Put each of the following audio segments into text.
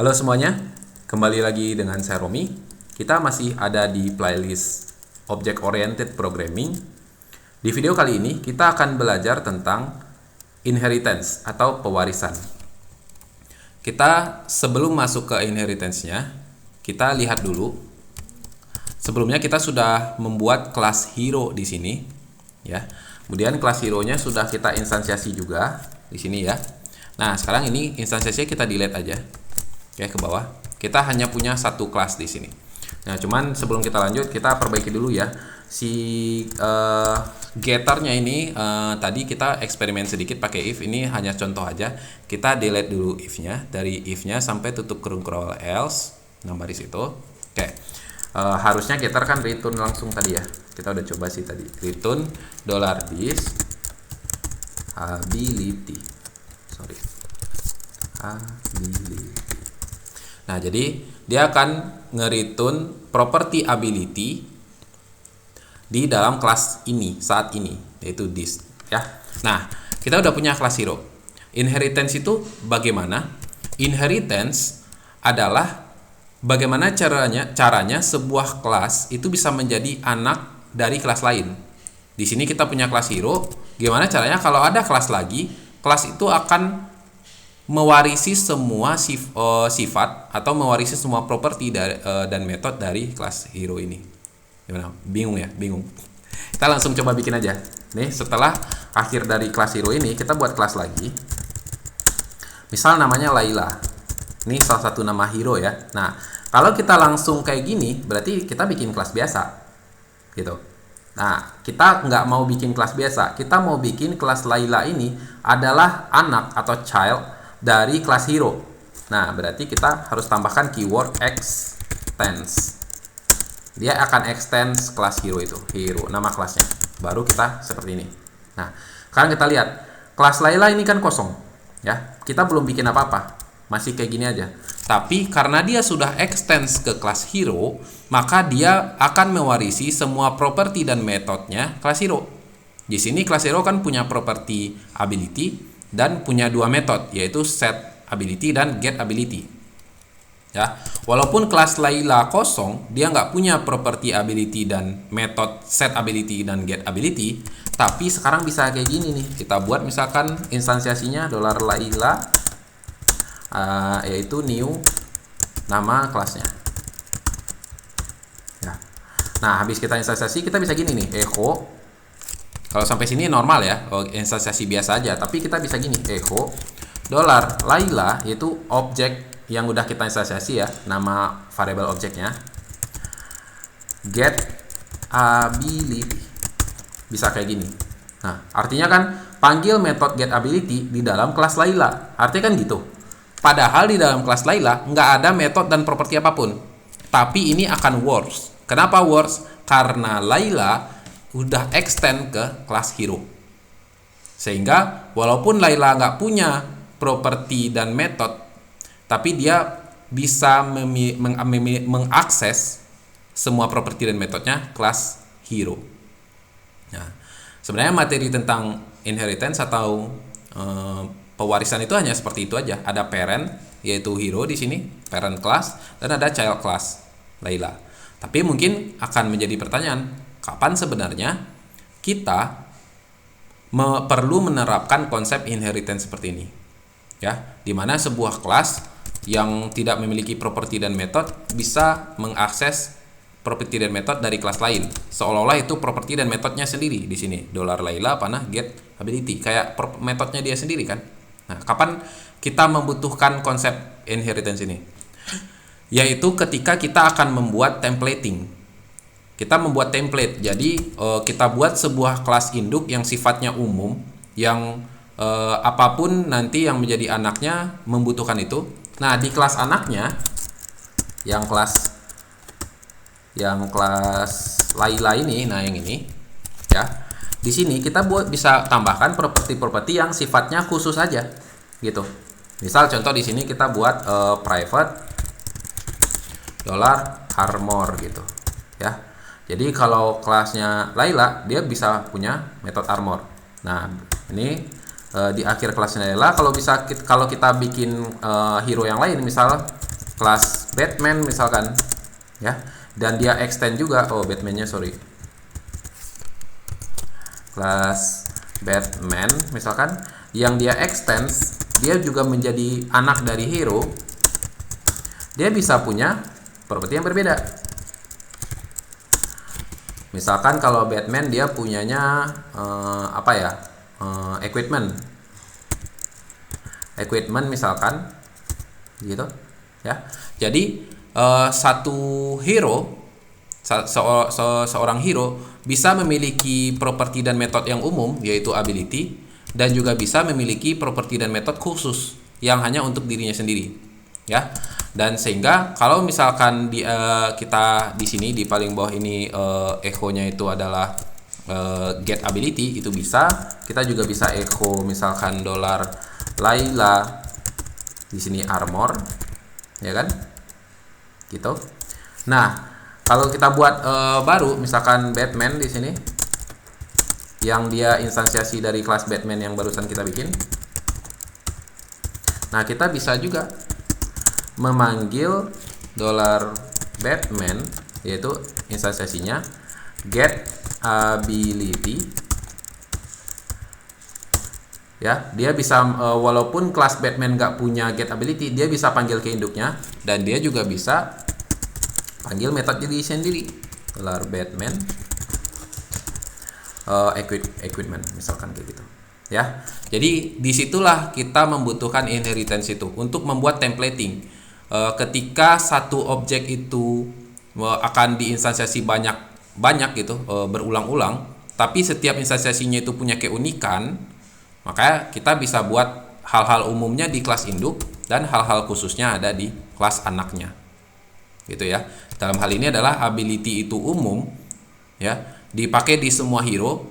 Halo semuanya, kembali lagi dengan saya Romi. Kita masih ada di playlist Object Oriented Programming. Di video kali ini kita akan belajar tentang inheritance atau pewarisan. Kita sebelum masuk ke inheritance-nya, kita lihat dulu. Sebelumnya kita sudah membuat kelas hero di sini, ya. Kemudian kelas hero-nya sudah kita instansiasi juga di sini ya. Nah, sekarang ini instansiasinya kita delete aja. Oke, ke bawah. Kita hanya punya satu kelas di sini. Nah, cuman sebelum kita lanjut, kita perbaiki dulu ya. Si getternya ini tadi kita eksperimen sedikit pakai if. Ini hanya contoh aja. Kita delete dulu if-nya. Dari if-nya sampai tutup kurung curl else. Nah, baris itu. Oke. Harusnya getter kan return langsung tadi ya. Kita udah coba sih tadi. Return $this ability. Sorry. Ability. Nah, jadi dia akan nge-return property ability di dalam kelas ini saat ini, yaitu this ya. Nah, kita udah punya kelas hero. Inheritance itu bagaimana? Inheritance adalah bagaimana caranya sebuah kelas itu bisa menjadi anak dari kelas lain. Di sini kita punya kelas hero. Gimana caranya kalau ada kelas lagi, kelas itu akan mewarisi semua sifat atau mewarisi semua properti dan metode dari kelas hero ini. Gimana? Bingung ya? Bingung. Kita langsung coba bikin aja. Nih, setelah akhir dari kelas hero ini, kita buat kelas lagi. Misal namanya Laila. Ini salah satu nama hero ya. Nah, kalau kita langsung kayak gini, berarti kita bikin kelas biasa. Gitu. Nah, kita nggak mau bikin kelas biasa. Kita mau bikin kelas Laila ini adalah anak atau child dari kelas hero. Nah, berarti kita harus tambahkan keyword extends. Dia akan extends kelas hero itu, hero, nama kelasnya. Baru kita seperti ini. Nah, sekarang kita lihat. Kelas Laila ini kan kosong. Ya, kita belum bikin apa-apa. Masih kayak gini aja. Tapi karena dia sudah extends ke kelas hero, maka dia akan mewarisi semua properti dan metodenya kelas hero. Di sini kelas hero kan punya properti ability dan punya dua metode, yaitu set ability dan get ability. Ya, walaupun kelas Laila kosong, dia nggak punya property ability dan metode set ability dan get ability, tapi sekarang bisa kayak gini nih. Kita buat misalkan instansiasinya $Laila, yaitu new nama kelasnya. Ya. Nah, habis kita instansiasi, kita bisa gini nih, echo. Kalau sampai sini normal ya, instansiasi biasa aja. Tapi kita bisa gini, echo $Laila, yaitu objek yang udah kita instansiasi ya, nama variable objeknya. Get ability. Bisa kayak gini. Nah, artinya kan panggil metode get ability di dalam kelas Laila. Artinya kan gitu. Padahal di dalam kelas Laila nggak ada metode dan properti apapun. Tapi ini akan worse. Kenapa worse? Karena Laila udah extend ke kelas hero. Sehingga walaupun Laila nggak punya properti dan metode, tapi dia bisa mengakses semua properti dan metodenya kelas hero. Nah, sebenarnya materi tentang inheritance atau pewarisan itu hanya seperti itu aja. Ada parent, yaitu hero di sini, parent class, dan ada child class, Laila. Tapi mungkin akan menjadi pertanyaan, kapan sebenarnya kita perlu menerapkan konsep inheritance seperti ini, ya, dimana sebuah kelas yang tidak memiliki properti dan metode bisa mengakses properti dan metode dari kelas lain, seolah-olah itu properti dan metodenya sendiri. Di sini $Laila panah get ability, kayak metodenya dia sendiri kan. Nah, kapan kita membutuhkan konsep inheritance ini? Yaitu ketika kita akan membuat templating. Kita membuat template, jadi kita buat sebuah kelas induk yang sifatnya umum, yang apapun nanti yang menjadi anaknya membutuhkan itu. Nah, di kelas anaknya, yang kelas Laila ini, nah yang ini, ya, di sini kita bisa tambahkan properti-properti yang sifatnya khusus aja, gitu. Misal contoh di sini kita buat private $armor gitu, ya. Jadi kalau kelasnya Laila, dia bisa punya metode armor. Nah, ini di akhir kelasnya Layla. Kalau kita bikin hero yang lain, misal kelas Batman misalkan, ya, dan dia extend juga, Batman-nya sorry, kelas Batman misalkan, yang dia extend, dia juga menjadi anak dari hero, dia bisa punya properti yang berbeda. Misalkan kalau Batman dia punyanya equipment misalkan gitu ya. Jadi satu hero, seorang hero bisa memiliki properti dan metode yang umum yaitu ability, dan juga bisa memiliki properti dan metode khusus yang hanya untuk dirinya sendiri, ya. Dan sehingga kalau misalkan kita di sini di paling bawah ini echo-nya itu adalah get ability, itu bisa. Kita juga bisa echo misalkan $Layla di sini armor, ya kan? Gitu. Nah, kalau kita buat baru misalkan Batman di sini yang dia instansiasi dari kelas Batman yang barusan kita bikin. Nah, kita bisa juga memanggil $Batman, yaitu instansiasinya get ability, ya. Dia bisa walaupun kelas Batman nggak punya get ability, dia bisa panggil ke induknya, dan dia juga bisa panggil metode diri sendiri, $Batman equipment misalkan kayak gitu, ya. Jadi disitulah kita membutuhkan inheritance itu untuk membuat templating. Ketika satu objek itu akan diinstansiasi banyak gitu, berulang-ulang, tapi setiap instansiasinya itu punya keunikan, maka kita bisa buat hal-hal umumnya di kelas induk dan hal-hal khususnya ada di kelas anaknya, gitu ya. Dalam hal ini adalah ability itu umum, ya, dipakai di semua hero,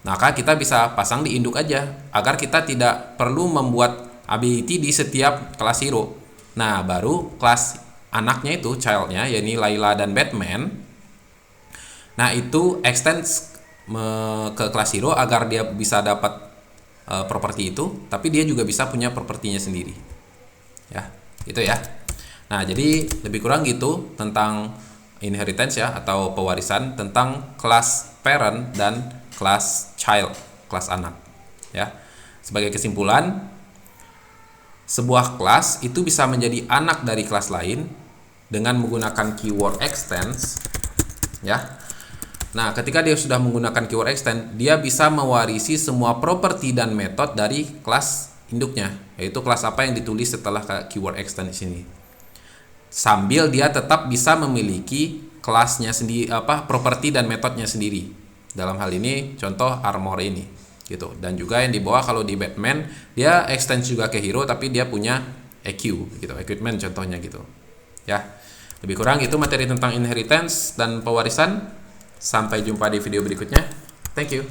maka kita bisa pasang di induk aja agar kita tidak perlu membuat ability di setiap kelas hero. Nah, baru kelas anaknya itu, childnya, yakni Layla dan Batman, nah itu extend ke kelas hero agar dia bisa dapat properti itu, tapi dia juga bisa punya propertinya sendiri, ya, gitu ya. Nah, jadi lebih kurang gitu tentang inheritance, ya, atau pewarisan, tentang kelas parent dan kelas child, kelas anak, ya. Sebagai kesimpulan, sebuah kelas itu bisa menjadi anak dari kelas lain dengan menggunakan keyword extends, ya. Nah, ketika dia sudah menggunakan keyword extend, dia bisa mewarisi semua properti dan metode dari kelas induknya, yaitu kelas apa yang ditulis setelah keyword extend di sini. Sambil dia tetap bisa memiliki kelasnya sendiri, properti dan metodenya sendiri. Dalam hal ini contoh armor ini, gitu. Dan juga yang di bawah kalau di Batman, dia extend juga ke hero tapi dia punya EQ gitu, equipment contohnya gitu. Ya. Lebih kurang itu materi tentang inheritance dan pewarisan. Sampai jumpa di video berikutnya. Thank you.